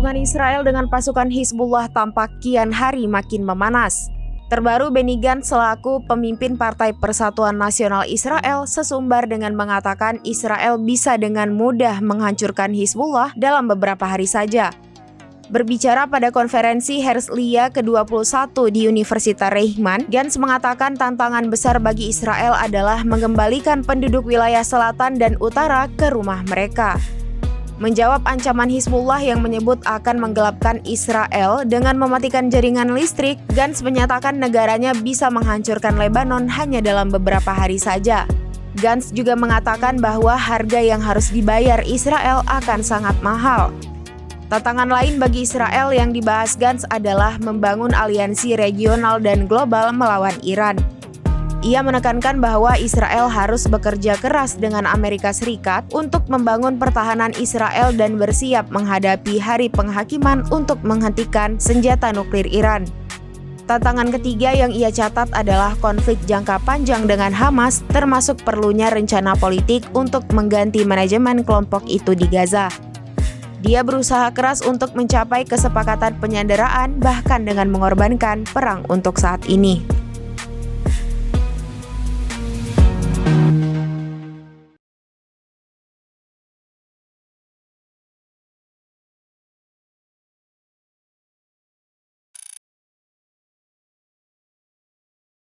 hubungan Israel dengan pasukan Hizbullah tampak kian hari makin memanas. Terbaru Benny Gantz selaku pemimpin Partai Persatuan Nasional Israel sesumbar dengan mengatakan Israel bisa dengan mudah menghancurkan Hizbullah dalam beberapa hari saja. Berbicara pada konferensi Herzliya ke-21 di Universitas Reichman, Gantz mengatakan tantangan besar bagi Israel adalah mengembalikan penduduk wilayah selatan dan utara ke rumah mereka. Menjawab ancaman Hizbullah yang menyebut akan menggelapkan Israel dengan mematikan jaringan listrik, Gantz menyatakan negaranya bisa menghancurkan Lebanon hanya dalam beberapa hari saja. Gantz juga mengatakan bahwa harga yang harus dibayar Israel akan sangat mahal. Tantangan lain bagi Israel yang dibahas Gantz adalah membangun aliansi regional dan global melawan Iran. Ia menekankan bahwa Israel harus bekerja keras dengan Amerika Serikat untuk membangun pertahanan Israel dan bersiap menghadapi hari penghakiman untuk menghentikan senjata nuklir Iran. Tantangan ketiga yang ia catat adalah konflik jangka panjang dengan Hamas, termasuk perlunya rencana politik untuk mengganti manajemen kelompok itu di Gaza. Dia berusaha keras untuk mencapai kesepakatan penyanderaan bahkan dengan mengorbankan perang untuk saat ini.